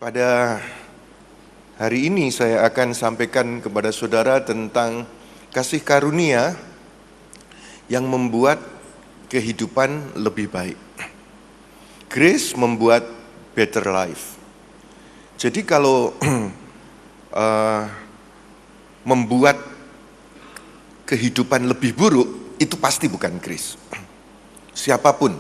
Pada hari ini saya akan sampaikan kepada saudara tentang kasih karunia yang membuat kehidupan lebih baik. Grace membuat better life. Jadi kalau membuat kehidupan lebih buruk, itu pasti bukan grace. Siapapun,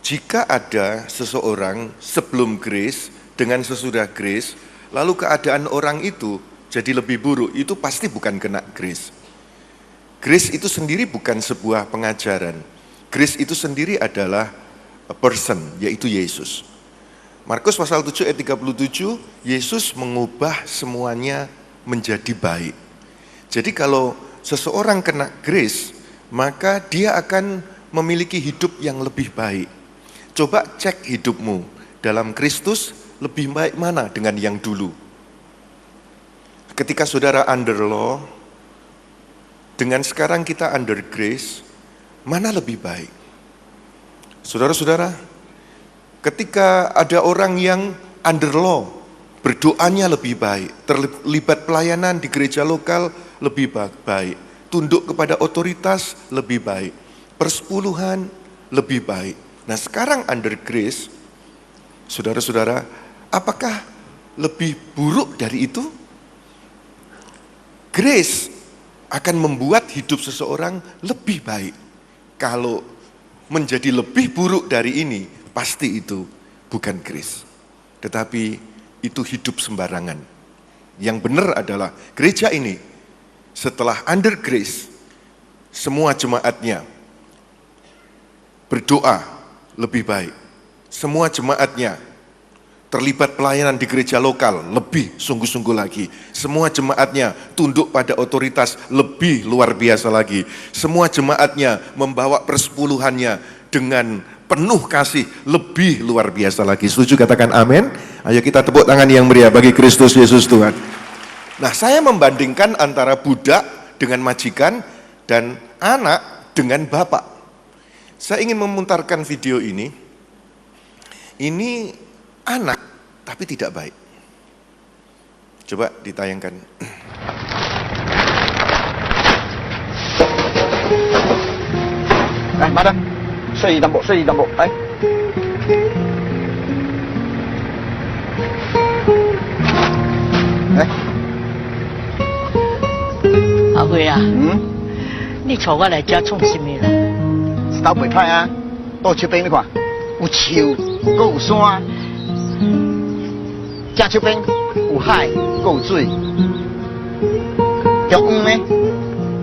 jika ada seseorang sebelum grace dengan sesudah grace, lalu keadaan orang itu jadi lebih buruk, itu pasti bukan kena grace. Grace itu sendiri bukan sebuah pengajaran. Grace itu sendiri adalah a person, yaitu Yesus. Markus pasal 7 ayat 37, Yesus mengubah semuanya menjadi baik. Jadi kalau seseorang kena grace, maka dia akan memiliki hidup yang lebih baik. Coba cek hidupmu dalam Kristus, lebih baik mana dengan yang dulu? Ketika saudara under law, dengan sekarang kita under grace, mana lebih baik? Saudara-saudara, ketika ada orang yang under law, berdoanya lebih baik, terlibat pelayanan di gereja lokal lebih baik, tunduk kepada otoritas lebih baik, persepuluhan lebih baik. Nah sekarang under grace, saudara-saudara, apakah lebih buruk dari itu? Grace akan membuat hidup seseorang lebih baik. Kalau menjadi lebih buruk dari ini, pasti itu bukan grace. Tetapi itu hidup sembarangan. Yang benar adalah gereja ini setelah under grace, semua jemaatnya berdoa lebih baik. Semua jemaatnya terlibat pelayanan di gereja lokal lebih sungguh-sungguh lagi. Semua jemaatnya tunduk pada otoritas lebih luar biasa lagi. Semua jemaatnya membawa persepuluhannya dengan penuh kasih lebih luar biasa lagi. Setuju katakan amin? Ayo kita tepuk tangan yang meriah bagi Kristus Yesus Tuhan. Nah saya membandingkan antara budak dengan majikan dan anak dengan bapak. Saya ingin memutarkan video ini. Ini anak tapi tidak baik. Coba ditayangkan. Mana? 睡一淡薄，睡一淡薄，来。来。阿辉啊，你带我来这创什么啦？石头袂歹啊，倒手边你看，有树，搁有山，这手边有海，搁有水。中央呢，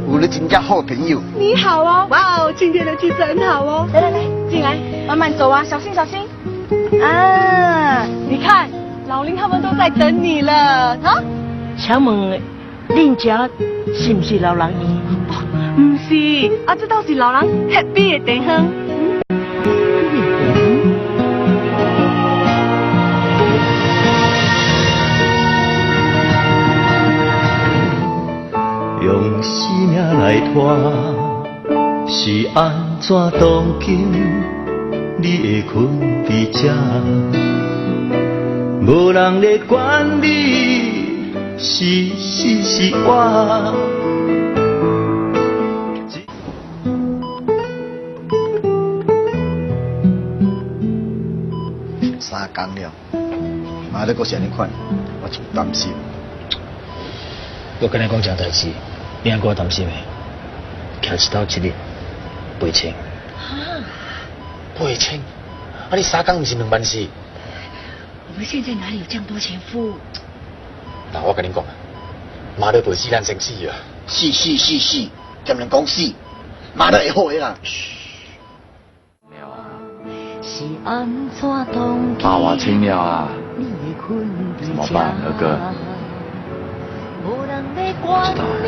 有你真正好朋友。你好哦，哇哦，今天的气色很好哦。来来来，进来，慢慢走啊，小心小心。啊，你看，老林他们都在等你了啊。请问恁家是不是老人院？不是，啊，这倒是老人 happy 的地方。用生命来拖，是安怎当今你会困伫这？无人来管你是死是活。三工了，妈你搁是安尼款，我真担心。我跟你讲一件代志，你安我担心的，徛一刀一日8000。啊8000？啊你3工不是24000？我们现在哪里有这样多钱付？那我跟你讲啊，妈都陪死咱生死啊！死，兼人讲死，妈都会好的啦。是安怎当爸，我清了啊，你会困怎么办，二哥？知道了。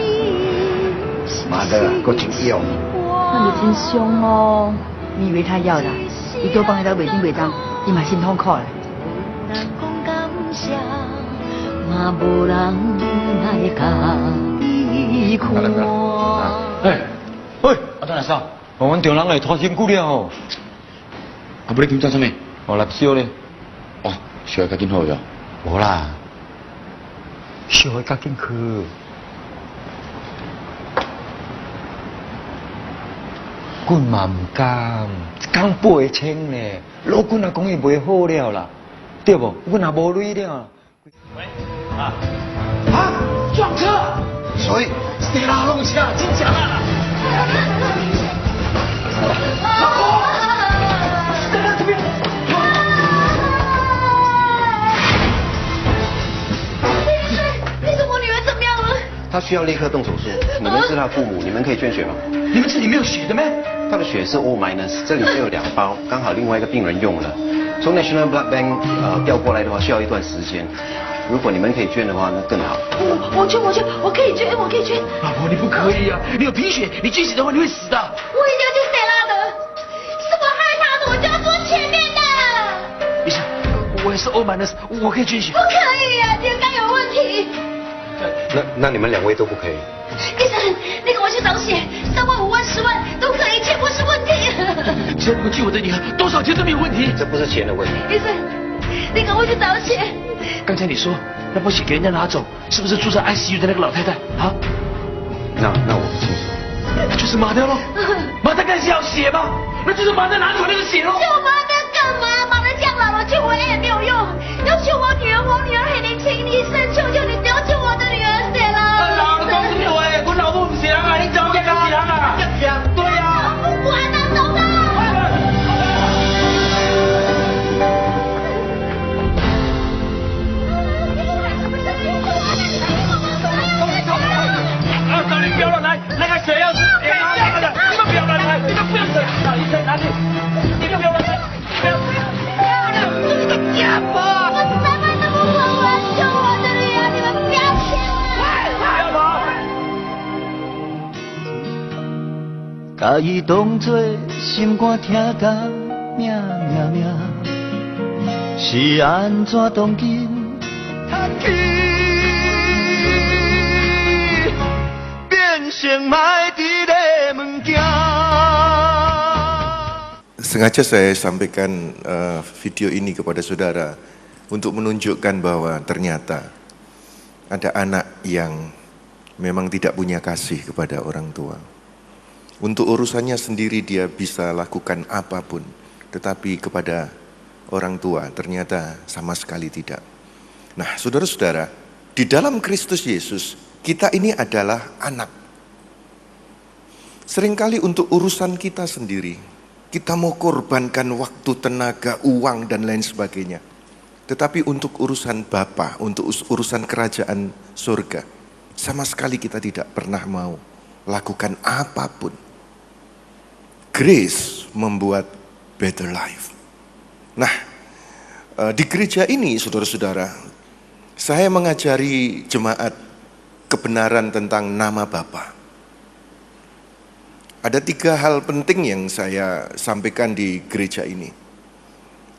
妈的，搁真要。那你真凶哦！你以为他要的？伊叫帮伊在袂顶袂当，伊嘛心痛苦的。嘛无人来甲你看。喂，阿当来啥？阮中人来拖辛苦了哦。啊，不你今朝什么？哦，6小咧。哦，小较紧好哟。无啦，小的较紧去。阮嘛唔甘，刚8000呢，老阮也讲伊袂好了啦，对不？阮也无钱了。喂，啊，撞车！所以谁拉弄车？真假啦！老婆，在这边。你说我女儿怎么样了？他需要立刻动手术。你们是他父母，你们可以捐血吗？你们这里没有血的咩？他的血是 O-， 这里就有2包，刚好另外一个病人用了。从 National Blood Bank 调过来的话，需要一段时间。如果你们可以捐的话，那更好。我捐，我可以捐。老婆，你不可以啊！你有贫血，你捐血的话你会死的。我一定要救谁拉的？是我害他的，我就要坐前面的。医生，我也是 O-，我可以捐血。不可以啊，健康有问题。那你们2位都不可以。医生，你赶快去找血，3万、5万、10万都可以，钱不是问题。只要你们救我的女儿，多少钱都没有问题。这不是钱的问题。医生，你赶快去找血。刚才你说那包血给人家拿走，是不是住在 ICU 的那个老太太啊？那我不清楚。就是马德喽。马德更是要血吗？那就是马德拿走那个血喽。救马德干嘛？马德这样老了，救我也没有用。要救我女儿很年轻，医生求求你不要救我的女儿死了。老公对，我老婆不是人啊，你找我干是人啊？对呀。不管了，走吧。找你不要乱来，那个血要是给他拿的，你们不要乱来，你们不要走，找医生拿去，你们不要乱来，不要。你个家伙！我3万都不管，我要救我的女儿，你们不要骗我！甲伊当作心肝疼甲命命命，是安怎当今叹气，变成歹伫咧物件。Sengaja saya sampaikan video ini kepada saudara untuk menunjukkan bahwa ternyata ada anak yang memang tidak punya kasih kepada orang tua. Untuk urusannya sendiri dia bisa lakukan apapun, tetapi kepada orang tua ternyata sama sekali tidak. Nah, saudara-saudara, di dalam Kristus Yesus, kita ini adalah anak. Seringkali untuk urusan kita sendiri, kita mau korbankan waktu, tenaga, uang, dan lain sebagainya. Tetapi untuk urusan Bapa, untuk urusan kerajaan surga, sama sekali kita tidak pernah mau lakukan apapun. Grace membuat better life. Nah, di gereja ini, saudara-saudara, saya mengajari jemaat kebenaran tentang nama Bapa. Ada 3 hal penting yang saya sampaikan di gereja ini.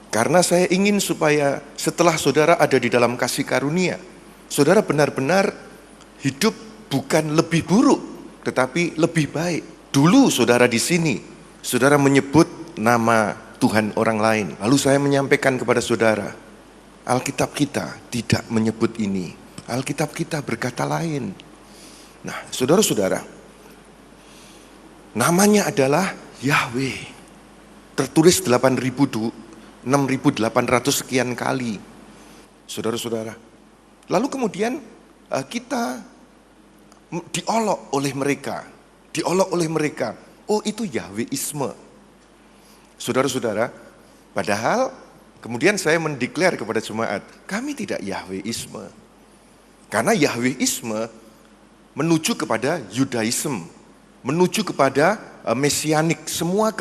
Karena saya ingin supaya setelah saudara ada di dalam kasih karunia, saudara benar-benar hidup bukan lebih buruk, tetapi lebih baik. Dulu saudara di sini, saudara menyebut nama Tuhan orang lain. Lalu saya menyampaikan kepada saudara, Alkitab kita tidak menyebut ini. Alkitab kita berkata lain. Nah, saudara-saudara, namanya adalah Yahweh. Tertulis 6.800 sekian kali. Saudara-saudara. Lalu kemudian kita diolok oleh mereka. Oh, itu Yahweisme. Saudara-saudara, padahal kemudian saya mendeklar kepada jemaat, kami tidak Yahweisme. Karena Yahweisme menuju kepada Yudaism, menuju kepada mesianik, semua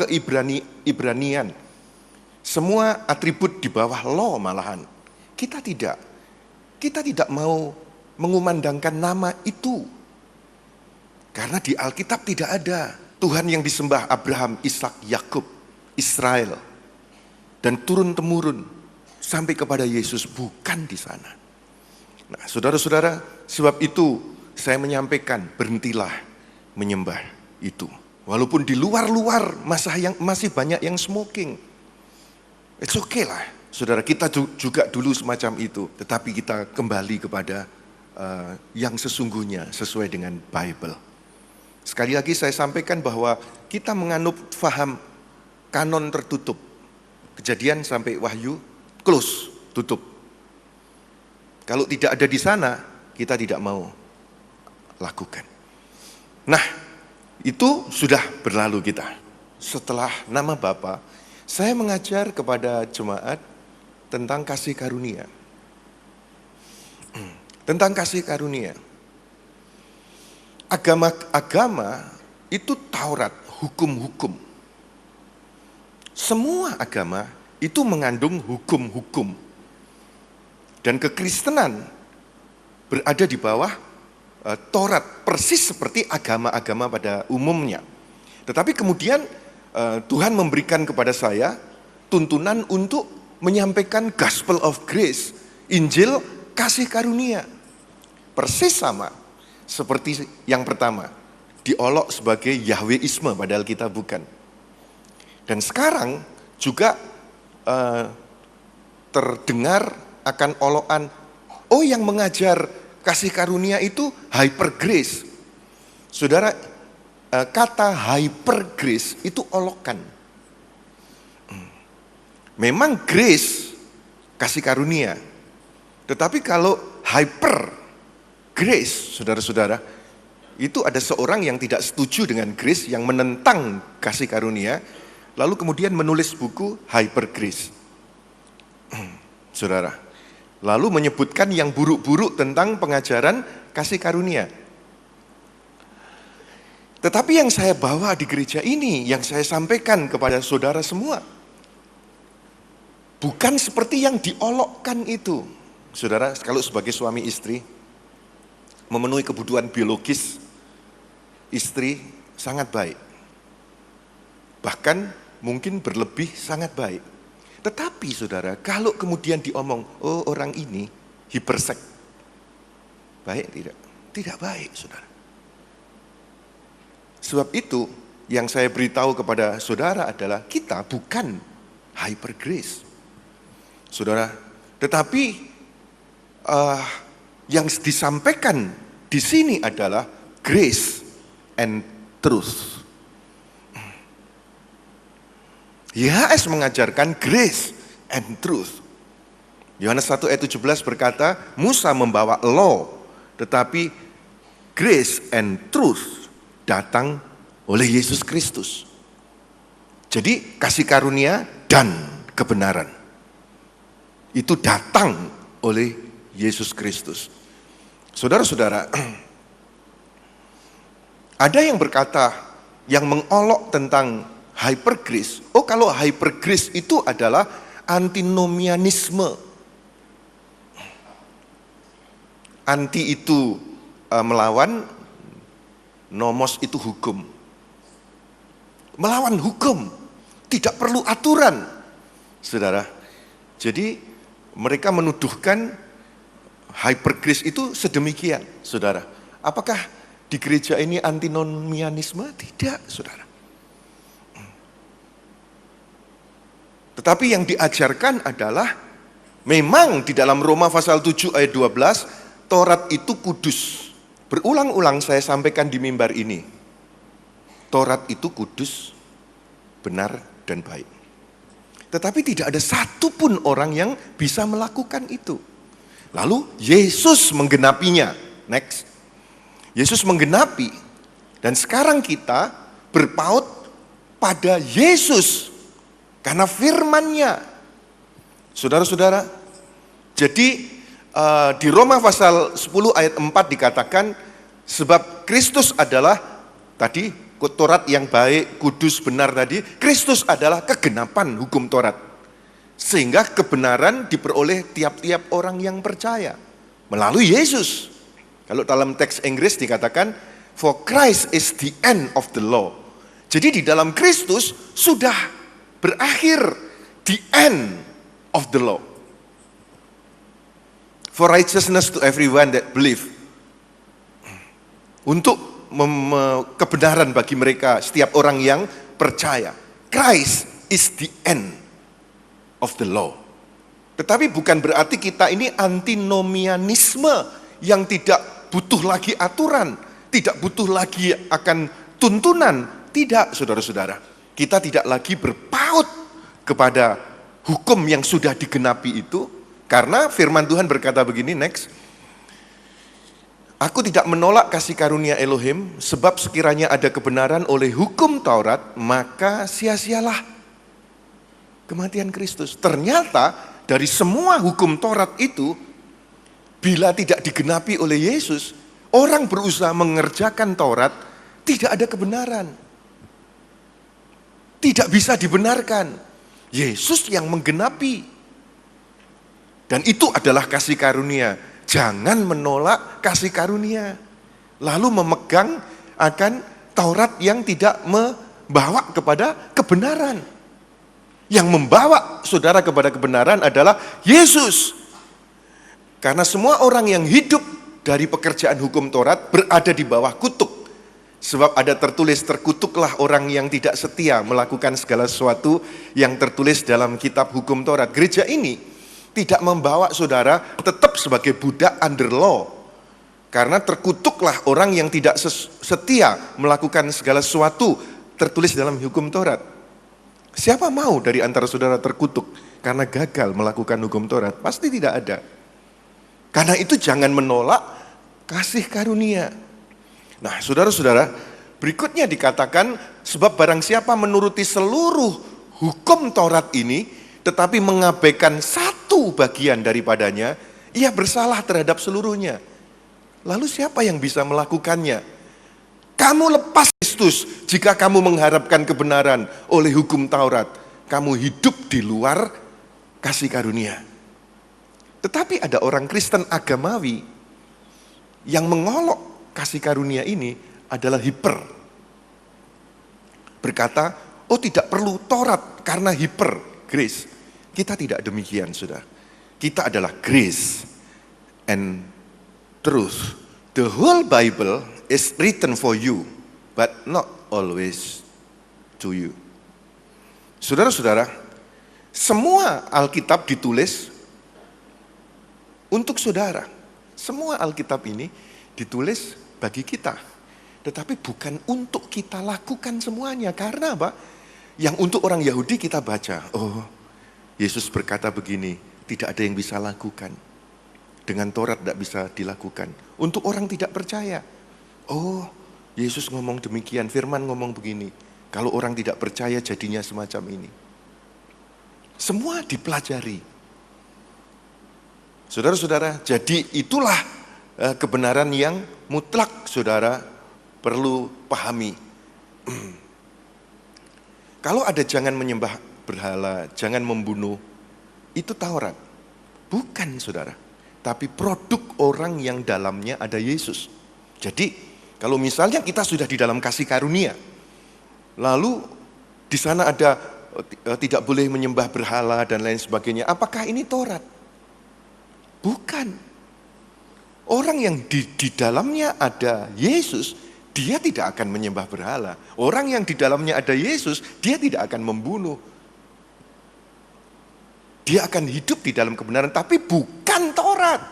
Ibranian, semua atribut di bawah law malahan. Kita tidak mau mengumandangkan nama itu. Karena di Alkitab tidak ada Tuhan yang disembah Abraham, Ishak, Yakub, Israel, dan turun-temurun sampai kepada Yesus, bukan di sana. Nah, saudara-saudara, sebab itu saya menyampaikan, berhentilah menyembah itu. Walaupun di luar-luar masih banyak yang smoking. It's okay lah, Saudara, kita juga dulu semacam itu, tetapi kita kembali kepada yang sesungguhnya sesuai dengan Bible. Sekali lagi saya sampaikan bahwa kita menganut faham kanon tertutup. Kejadian sampai Wahyu, close, tutup. Kalau tidak ada di sana, kita tidak mau lakukan. Nah, itu sudah berlalu kita. Setelah nama Bapa, saya mengajar kepada jemaat tentang kasih karunia. Tentang kasih karunia. Agama itu Taurat, hukum-hukum. Semua agama itu mengandung hukum-hukum. Dan kekristenan berada di bawah Taurat, persis seperti agama-agama pada umumnya. Tetapi kemudian Tuhan memberikan kepada saya tuntunan untuk menyampaikan Gospel of Grace, Injil kasih karunia. Persis sama seperti yang pertama, diolok sebagai Yahweisme padahal kita bukan. Dan sekarang juga terdengar akan olokan, oh yang mengajar kasih karunia itu hyper grace. Saudara, kata hyper grace itu olokan. Memang grace kasih karunia. Tetapi kalau hyper grace, saudara-saudara, itu ada seorang yang tidak setuju dengan grace, yang menentang kasih karunia, lalu kemudian menulis buku hyper grace. Saudara, lalu menyebutkan yang buruk-buruk tentang pengajaran kasih karunia. Tetapi yang saya bawa di gereja ini, yang saya sampaikan kepada saudara semua, bukan seperti yang diolokkan itu. Saudara, kalau sebagai suami istri, memenuhi kebutuhan biologis istri sangat baik. Bahkan mungkin berlebih sangat baik. Tetapi saudara, kalau kemudian diomong, oh orang ini hiperseks, baik tidak? Tidak baik, saudara. Sebab itu, yang saya beritahu kepada saudara adalah kita bukan hyper grace. Saudara, tetapi yang disampaikan di sini adalah grace and truth. YHS mengajarkan grace and truth. Yohanes 1 ayat 17 berkata, Musa membawa law, tetapi grace and truth datang oleh Yesus Kristus. Jadi kasih karunia dan kebenaran itu datang oleh Yesus Kristus. Saudara-saudara, ada yang berkata, yang mengolok tentang hyper grace. Oh, kalau hyper grace itu adalah antinomianisme. Anti itu melawan, nomos itu hukum. Melawan hukum, tidak perlu aturan. Saudara, jadi mereka menuduhkan hyper grace itu sedemikian, saudara. Apakah di gereja ini antinomianisme? Tidak, saudara. Tetapi yang diajarkan adalah, memang di dalam Roma pasal 7 ayat 12, Taurat itu kudus. Berulang-ulang saya sampaikan di mimbar ini. Taurat itu kudus, benar dan baik. Tetapi tidak ada satupun orang yang bisa melakukan itu. Lalu Yesus menggenapinya. Next. Yesus menggenapi. Dan sekarang kita berpaut pada Yesus. Karena firman-Nya. Saudara-saudara, jadi di Roma pasal 10 ayat 4 dikatakan, sebab Kristus adalah, tadi Taurat yang baik, kudus, benar tadi, Kristus adalah kegenapan hukum Taurat. Sehingga kebenaran diperoleh tiap-tiap orang yang percaya melalui Yesus. Kalau dalam teks Inggris dikatakan, for Christ is the end of the law. Jadi di dalam Kristus sudah berakhir the end of the law. For righteousness to everyone that believe. Untuk kebenaran bagi mereka, setiap orang yang percaya. Christ is the end of the law. Tetapi bukan berarti kita ini antinomianisme yang tidak butuh lagi aturan, tidak butuh lagi akan tuntunan. Tidak, saudara-saudara. Kita tidak lagi berpaut kepada hukum yang sudah digenapi itu, karena firman Tuhan berkata begini, next. Aku tidak menolak kasih karunia Elohim, sebab sekiranya ada kebenaran oleh hukum Taurat, maka sia-sialah kematian Kristus. Ternyata dari semua hukum Taurat itu, bila tidak digenapi oleh Yesus, orang berusaha mengerjakan Taurat, tidak ada kebenaran. Tidak bisa dibenarkan. Yesus yang menggenapi. Dan itu adalah kasih karunia. Jangan menolak kasih karunia. Lalu memegang akan Taurat yang tidak membawa kepada kebenaran. Yang membawa saudara kepada kebenaran adalah Yesus. Karena semua orang yang hidup dari pekerjaan hukum Taurat berada di bawah kutuk. Sebab ada tertulis, terkutuklah orang yang tidak setia melakukan segala sesuatu yang tertulis dalam kitab hukum Taurat. Gereja ini tidak membawa saudara tetap sebagai budak under law. Karena terkutuklah orang yang tidak setia melakukan segala sesuatu tertulis dalam hukum Taurat. Siapa mau dari antara saudara terkutuk karena gagal melakukan hukum Taurat? Pasti tidak ada. Karena itu jangan menolak kasih karunia. Nah, saudara-saudara, berikutnya dikatakan, sebab barang siapa menuruti seluruh hukum Taurat ini, tetapi mengabaikan satu bagian daripadanya, ia bersalah terhadap seluruhnya. Lalu siapa yang bisa melakukannya? Kamu lepas Kristus jika kamu mengharapkan kebenaran oleh hukum Taurat. Kamu hidup di luar kasih karunia. Tetapi ada orang Kristen agamawi yang mengolok kasih karunia ini adalah hiper. Berkata, oh tidak perlu Taurat karena hiper, grace. Kita tidak demikian, saudara. Kita adalah grace and truth. The whole Bible is written for you, but not always to you. Saudara-saudara, semua Alkitab ditulis untuk saudara. Semua Alkitab ini ditulis bagi kita. Tetapi bukan untuk kita lakukan semuanya. Karena apa? Yang untuk orang Yahudi kita baca, oh Yesus berkata begini, tidak ada yang bisa lakukan. Dengan Taurat tidak bisa dilakukan. Untuk orang tidak percaya, oh Yesus ngomong demikian, firman ngomong begini. Kalau orang tidak percaya jadinya semacam ini. Semua dipelajari. Saudara-saudara, jadi itulah kebenaran yang mutlak saudara perlu pahami. Kalau ada jangan menyembah berhala, jangan membunuh, itu Taurat. Bukan saudara, tapi produk orang yang dalamnya ada Yesus. Jadi kalau misalnya kita sudah di dalam kasih karunia, lalu di sana ada tidak boleh menyembah berhala dan lain sebagainya, apakah ini Taurat? Bukan. Orang yang di dalamnya ada Yesus, dia tidak akan menyembah berhala. Orang yang di dalamnya ada Yesus, dia tidak akan membunuh. Dia akan hidup di dalam kebenaran, tapi bukan Taurat.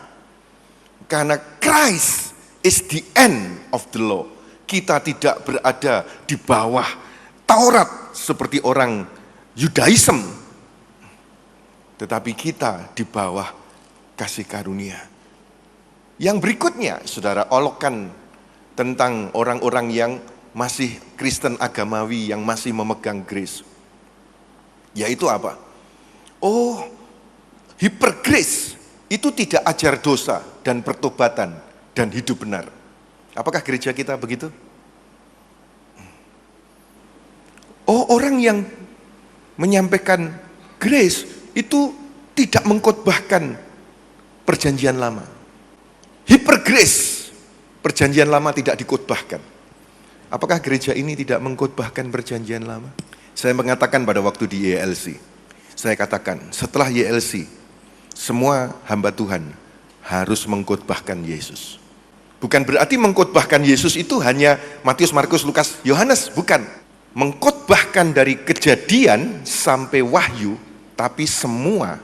Karena Christ is the end of the law. Kita tidak berada di bawah Taurat seperti orang Yudaism. Tetapi kita di bawah kasih karunia. Yang berikutnya, saudara, olokkan tentang orang-orang yang masih Kristen agamawi, yang masih memegang grace. Yaitu apa? Oh, hipergrace itu tidak ajar dosa dan pertobatan dan hidup benar. Apakah gereja kita begitu? Oh, orang yang menyampaikan grace itu tidak mengkhotbahkan perjanjian lama. Hipergrace, perjanjian lama tidak dikhotbahkan. Apakah gereja ini tidak mengkhotbahkan perjanjian lama? Saya mengatakan pada waktu di YLC, saya katakan setelah YLC, semua hamba Tuhan harus mengkhotbahkan Yesus. Bukan berarti mengkhotbahkan Yesus itu hanya Matius, Markus, Lukas, Yohanes, bukan. Mengkhotbahkan dari Kejadian sampai Wahyu, tapi semua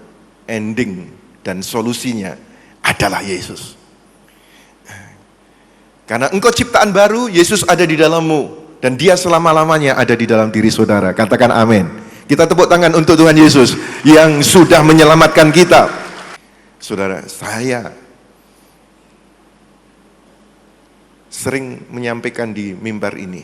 ending dan solusinya adalah Yesus. Karena engkau ciptaan baru, Yesus ada di dalammu. Dan dia selama-lamanya ada di dalam diri saudara. Katakan amin. Kita tepuk tangan untuk Tuhan Yesus yang sudah menyelamatkan kita. Saudara, saya sering menyampaikan di mimbar ini.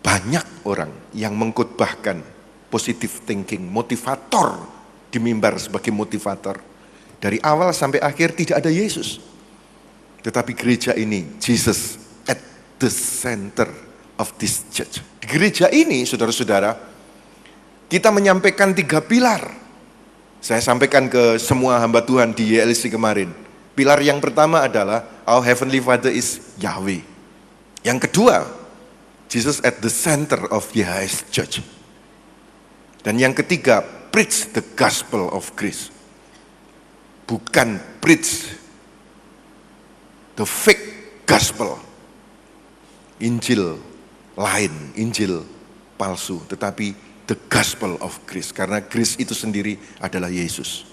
Banyak orang yang mengkhotbahkan positive thinking, motivator di mimbar sebagai motivator. Dari awal sampai akhir tidak ada Yesus. Tetapi gereja ini, Jesus at the center of this church. Di gereja ini, saudara-saudara, kita menyampaikan 3 pilar. Saya sampaikan ke semua hamba Tuhan di YLC kemarin. Pilar yang pertama adalah Our Heavenly Father is Yahweh. Yang kedua, Jesus at the center of YHS Church. Dan yang ketiga, preach the gospel of grace. Bukan preach the fake gospel. Injil lain, Injil palsu, tetapi the gospel of grace. Karena grace itu sendiri adalah Yesus.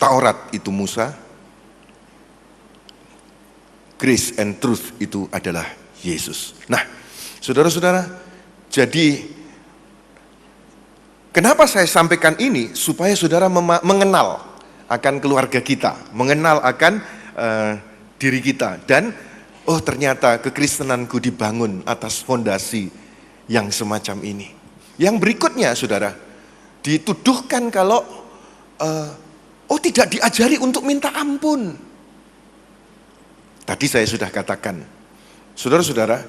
Taurat itu Musa, grace and truth itu adalah Yesus. Nah, saudara-saudara, jadi kenapa saya sampaikan ini? Supaya saudara mengenal akan keluarga kita, mengenal akan diri kita. Dan oh, ternyata kekristenanku dibangun atas fondasi yang semacam ini. Yang berikutnya, saudara, dituduhkan kalau tidak diajari untuk minta ampun. Tadi saya sudah katakan, saudara-saudara,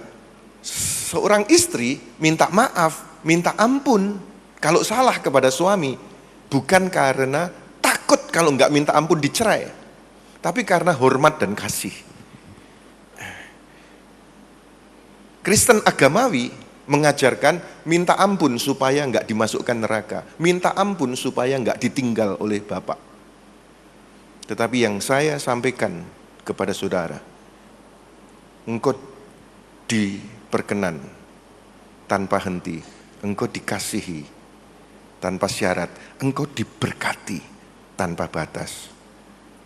seorang istri minta maaf, minta ampun kalau salah kepada suami, bukan karena takut kalau nggak minta ampun dicerai, tapi karena hormat dan kasih. Kristen agamawi mengajarkan minta ampun supaya nggak dimasukkan neraka, minta ampun supaya nggak ditinggal oleh Bapak. Tetapi yang saya sampaikan kepada saudara, engkau diperkenan tanpa henti, engkau dikasihi tanpa syarat, engkau diberkati tanpa batas.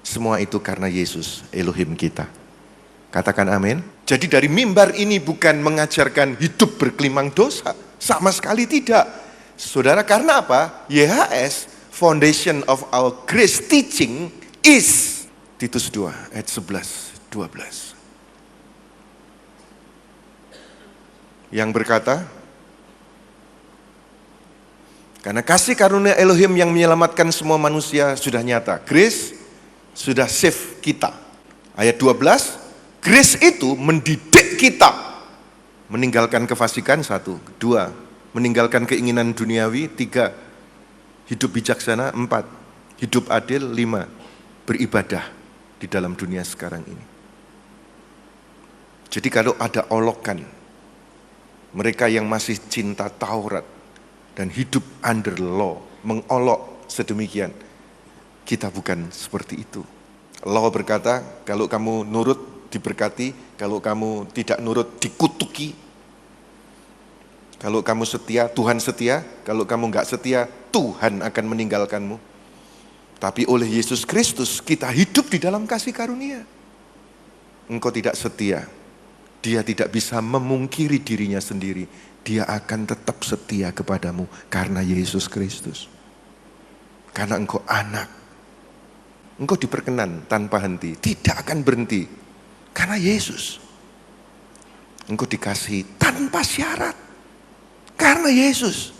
Semua itu karena Yesus, Elohim kita. Katakan amin. Jadi dari mimbar ini bukan mengajarkan hidup berkelimang dosa, sama sekali tidak. Saudara, karena apa? YHS, Foundation of our Grace Teaching is Titus 2 ayat 11-12. Yang berkata, karena kasih karunia Elohim yang menyelamatkan semua manusia sudah nyata. Grace sudah save kita. Ayat 12, grace itu mendidik kita. Meninggalkan kefasikan 1, 2, meninggalkan keinginan duniawi 3, hidup bijaksana 4, hidup adil 5, beribadah di dalam dunia sekarang ini. Jadi kalau ada olokan, mereka yang masih cinta Taurat dan hidup under law, mengolok sedemikian, kita bukan seperti itu. Law berkata, kalau kamu nurut diberkati, kalau kamu tidak nurut dikutuki. Kalau kamu setia, Tuhan setia. Kalau kamu enggak setia, Tuhan akan meninggalkanmu. Tapi oleh Yesus Kristus kita hidup di dalam kasih karunia. Engkau tidak setia, Dia tidak bisa memungkiri dirinya sendiri. Dia akan tetap setia kepadamu karena Yesus Kristus. Karena engkau anak. Engkau diperkenan tanpa henti, tidak akan berhenti. Karena Yesus. Engkau dikasihi tanpa syarat. Karena Yesus.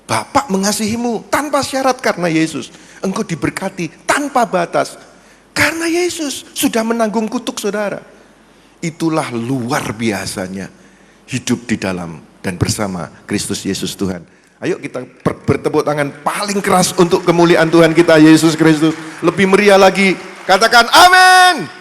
Bapak mengasihimu tanpa syarat karena Yesus. Engkau diberkati tanpa batas. Karena Yesus sudah menanggung kutuk saudara. Itulah luar biasanya hidup di dalam dan bersama Kristus Yesus Tuhan. Ayo kita bertepuk tangan paling keras untuk kemuliaan Tuhan kita Yesus Kristus. Lebih meriah lagi. Katakan amin.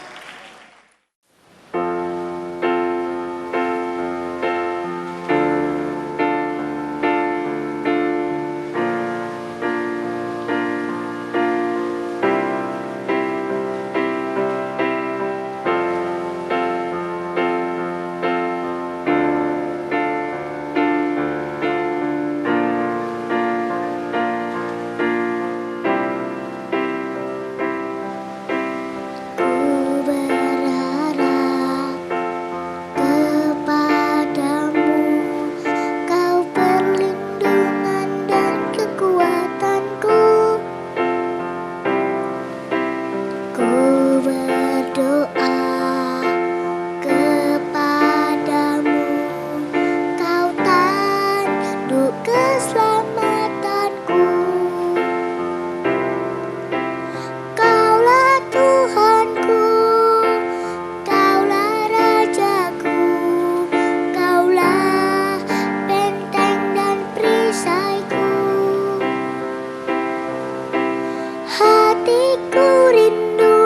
Hatiku rindu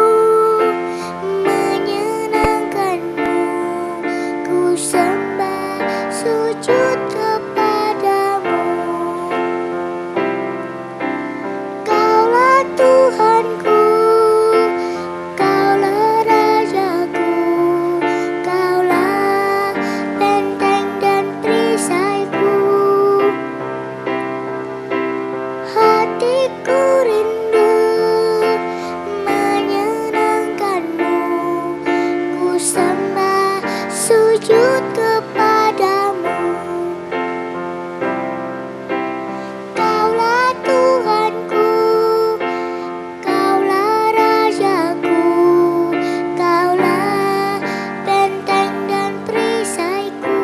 menyenangkanmu, ku sembah sujud kepadamu. Kaulah Tuhanku, Kaulah Rajaku, Kaulah benteng dan perisaiku. Hatiku rindu menyenangkanmu, ku sembah sujud kepadamu. Kaulah Tuhanku, Kaulah Rajaku, Kaulah benteng dan perisaiku.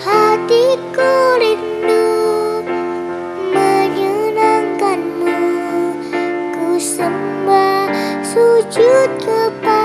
Hatiku rindu menyenangkanmu, ku sembah sujud kepadamu.